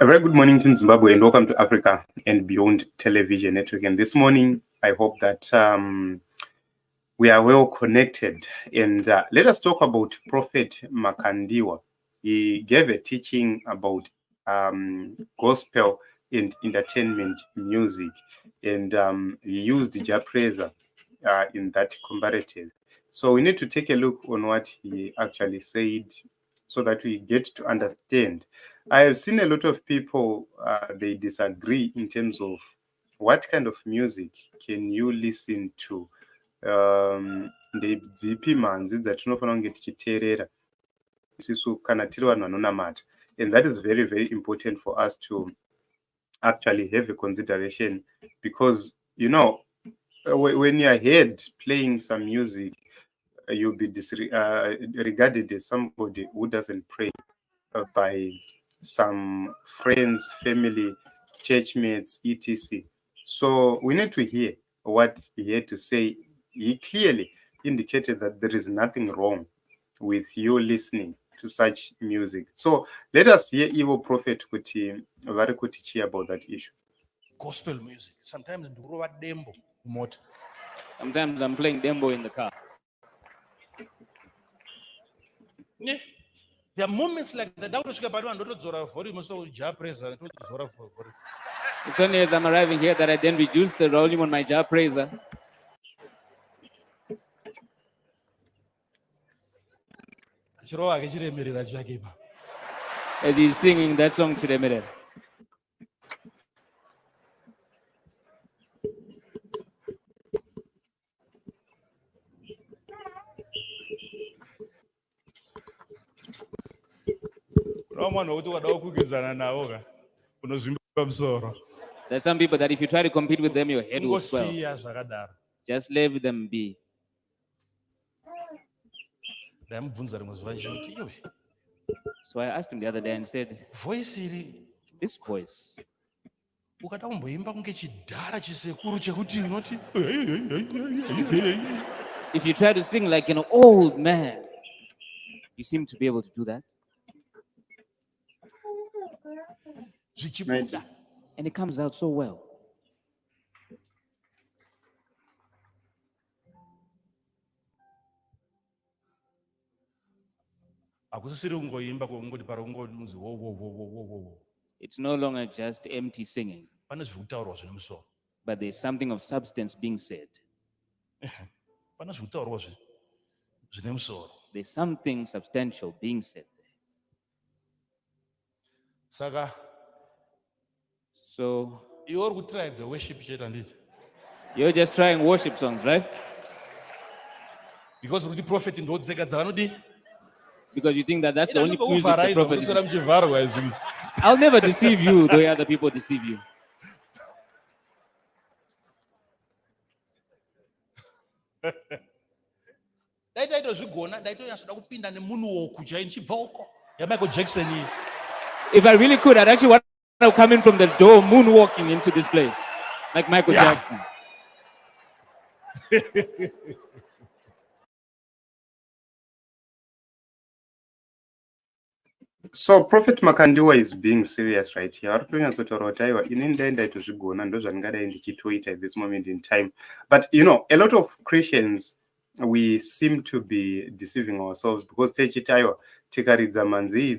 A very good morning to Zimbabwe and welcome to Africa and Beyond Television Network. And this morning, I hope that we are well connected. And let us talk about Prophet Makandiwa. He gave a teaching about gospel and entertainment music. And he used Jah Prayzah in that comparative. So we need to take a look on what he actually said so that we get to understand. I have seen a lot of people, they disagree in terms of what kind of music can you listen to. Ndedzipi manzi dzatinofanira kunge tichiteerera isusu kana tiri vanhu vanonamata, and that is very very important for us to actually have a consideration, because when you are heard playing some music, you'll be regarded as somebody who doesn't pray by some friends, family, churchmates, etc. So we need to hear what he had to say. He clearly indicated that there is nothing wrong with you listening to such music. So let us hear evil prophet kuti vari kutichia about that issue. Gospel music. Sometimes Dembo, mumota. Sometimes I'm playing Dembo in the car. Yeah. There are moments like that. Jah Prayzah. It's only as I'm arriving here that I then reduce the volume on my Jah Prayzah. As he's singing that song, Chiremerera. There's some people that if you try to compete with them, your head will swell. Just leave them be. So I asked him the other day and said, this voice, if you try to sing like an old man, you seem to be able to do that. And it comes out so well. It's no longer just empty singing, but there's something of substance being said. There's something substantial being said there. So you're just trying worship songs, right? Because the prophet in because you think that that's the only music the prophet is. I'll never deceive you the way other people deceive you. If I really could, I'd actually want to come in from the door moonwalking into this place like Michael Jackson. So Prophet Makandiwa is being serious right here. At this moment in time. But a lot of Christians, we seem to be deceiving ourselves because kuridza manzi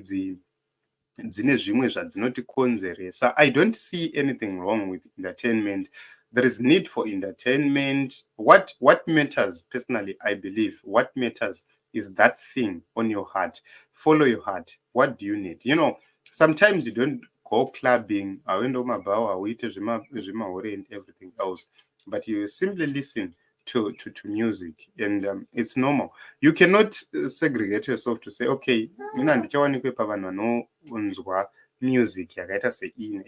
dzine zvimwe zvadzinotikonzeresa. I don't see anything wrong with entertainment. There is need for entertainment. What matters, personally, I believe, what matters is that thing on your heart. Follow your heart. What do you need? Sometimes you don't go clubbing, and everything else, but you simply listen to music, and it's normal. You cannot segregate yourself to say, okay, music yakaita seine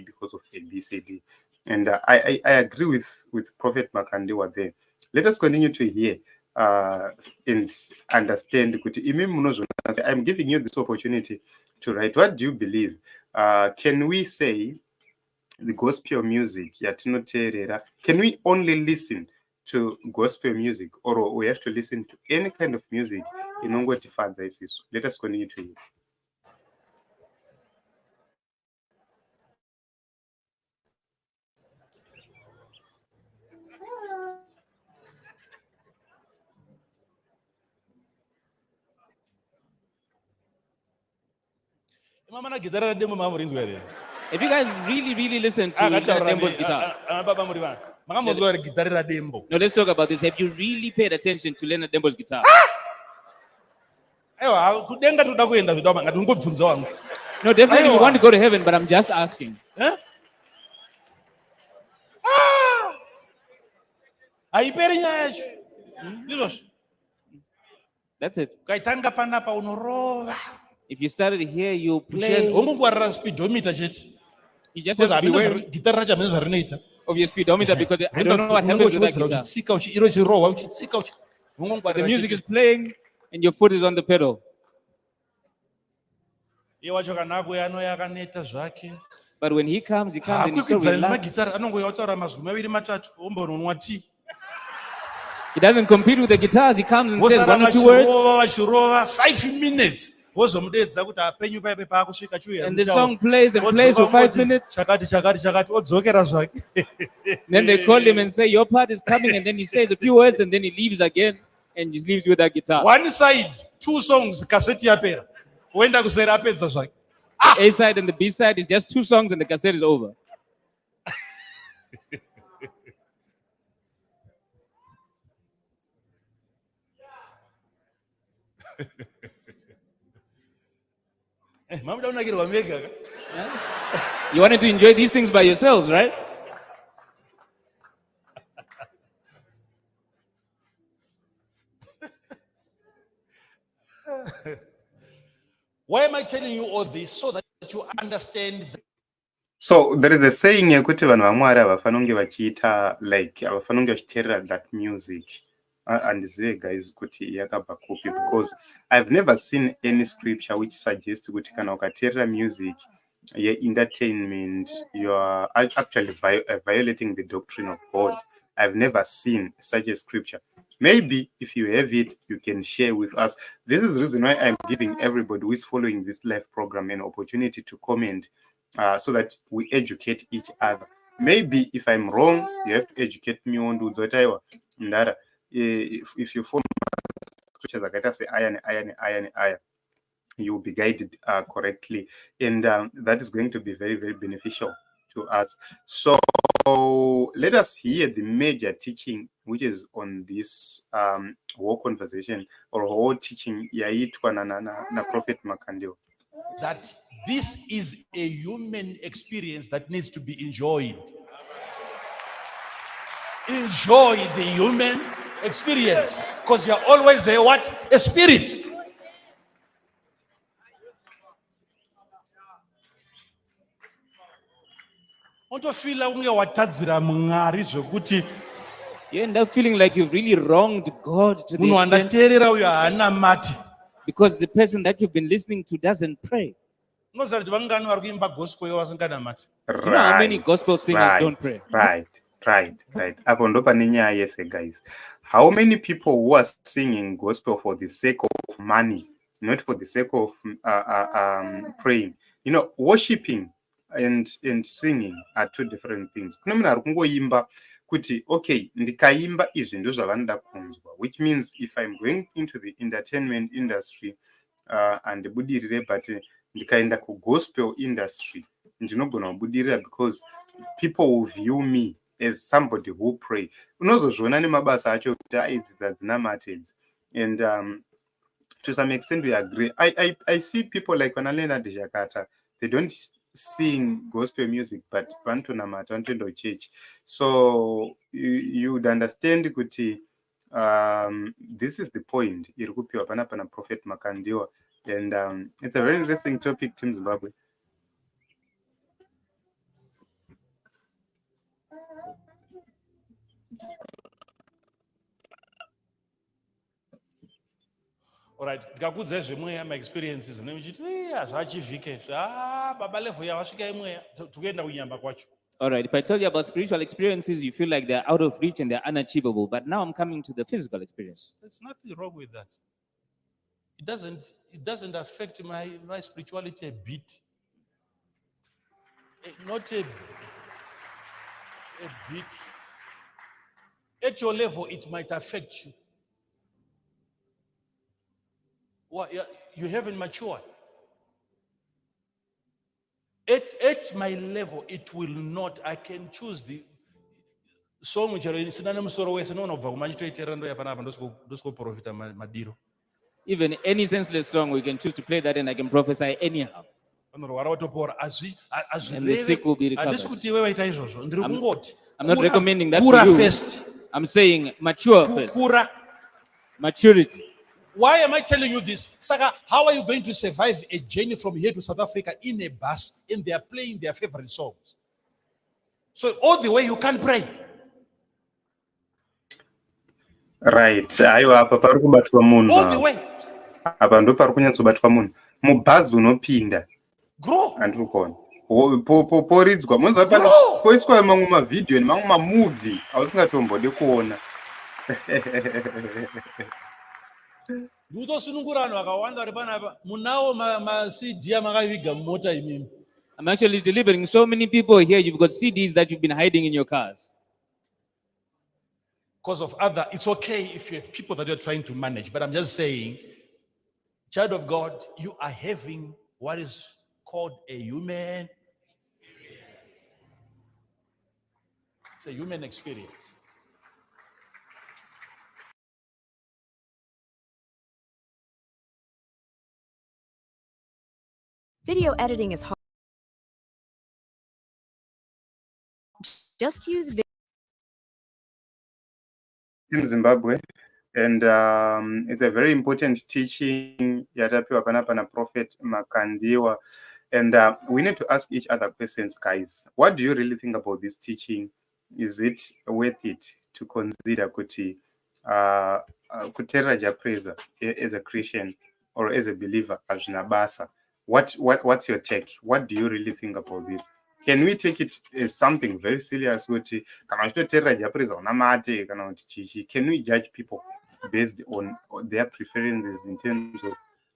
because of ABCD. And I agree with Prophet Makandiwa there. Let us continue to hear and understand. I'm giving you this opportunity to write. What do you believe? Can we say the gospel music yatinoteerera, can we only listen to gospel music, or we have to listen to any kind of music inongotifadza isisu? Let us continue to hear. Mama guitar Dembo mama rings where. If you guys really listen to Dembo's guitar. No, let's talk about this. Have you really paid attention to Leonard Dembo's guitar? No, definitely we want to go to heaven, but I'm just asking. That's it. If you started here, you play. You just have to be aware of your speedometer because I don't know what happens with that guitar. The music is playing and your foot is on the pedal. But when he comes and he's so relaxed. He doesn't compete with the guitars. He comes and says 1 or 2 words. 5 minutes. And the song plays and plays for 5 minutes. Then they call him and say, your part is coming. And then he says a few words and then he leaves again and just leaves with that guitar. One side, 2 songs, cassette yapera. The A side and the B side is just 2 songs and the cassette is over. You wanted to enjoy these things by yourselves, right? Why am I telling you all this? So that you understand. So there is a saying yekuti vanhu vamwari havafanonge vachiita like havafanonge vachiteerera that music. And say guys kuti yakabva kupi, because I've never seen any scripture which suggests kuti kana ukateerera music entertainment you are actually violating the doctrine of God. I've never seen such a scripture. Maybe if you have it, you can share with us. This is the reason why I'm giving everybody who is following this live program an opportunity to comment so that we educate each other. Maybe if I'm wrong, you have to educate me on Ndara. If you follow scriptures like I say iron, you will be guided correctly, and that is going to be very, very beneficial to us. So let us hear the major teaching which is on this whole conversation or whole teaching yaitwa na Prophet Makandiwa. That this is a human experience that needs to be enjoyed. Enjoy the human experience, because you're always a spirit. You end up feeling like you've really wronged God to the extent because the person that you've been listening to doesn't pray. You know how many gospel singers don't pray? Right. Yes, guys. How many people who are singing gospel for the sake of money, not for the sake of praying? You know, worshiping and singing are 2 different things. Kuti okay, ndikaimba izvi ndo zvavanoda kunzwa, which means if I'm going into the entertainment industry and budirire, but ndikaenda ku gospel industry ndinogona kubudirira because people will view me as somebody who pray. Unozozviona nemabasa acho kuti aidzidza dzinamate. And to some extent we agree. I see people like Leonard Jakata, they don't sing gospel music but vantonamata, vantoenda church. So you would understand kuti this is the point iri kupiwa pana Prophet Makandiwa, and it's a very interesting topic, Team Zimbabwe. All right, ndikakudza zvemweya my experiences nemuchiti zvachivhike baba level yawasvika imweya tokuenda kunyamba kwacho. All right, if I tell you about spiritual experiences, you feel like they're out of reach and they're unachievable. But now I'm coming to the physical experience. There's nothing wrong with that. It doesn't affect my spirituality a bit. Not a bit. At your level, it might affect you. Well, you haven't matured. At my level, it will not. I can choose the song which madiro. Even any senseless song, we can choose to play that and I can prophesy anyhow. And the sick will be recovered. I'm not recommending that for you. First. I'm saying mature first. Maturity. Why am I telling you this? Saka, how are you going to survive a journey from here to South Africa in a bus and they are playing their favorite songs? So all the way you can't pray. Right. Aiwa apa pari kubatwa munhu. All the way. Apa ndo pari kunyatsobatwa munhu. Mubhazi unopinda. Grow. Andiri kuona. Poridzwa. Munza pano poiswa mamwe mavideo nemamwe mamovie ausingatombode kuona. I'm actually delivering so many people here. You've got CDs that you've been hiding in your cars. Because of other, it's okay if you have people that you're trying to manage, but I'm just saying, child of God, you are having what is called a human. It's a human experience. Video editing is hard. Just use video. In Zimbabwe, and it's a very important teaching yatapiwa pana Prophet Makandiwa, and we need to ask each other questions, guys. What do you really think about this teaching? Is it worth it to consider kuti kuteerera Jah Prayzah as a Christian or as a believer azvina basa? What's your take? What do you really think about this? Can we take it as something very serious? Can we judge people based on their preferences in terms of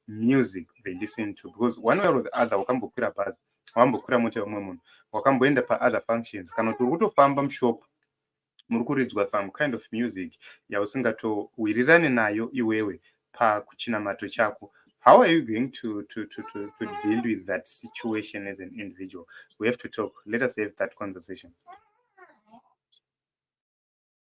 music they listen to? Because one way or the other, wakambokura bus, wakambokura moto yomwe munhu, wakamboenda pa other functions, kana kuti urikutofamba mushop muri kuridzwa some kind of music yausingatowirirane nayo iwewe pakuchinamato chako. How are you going to deal with that situation as an individual? We have to talk. Let us have that conversation.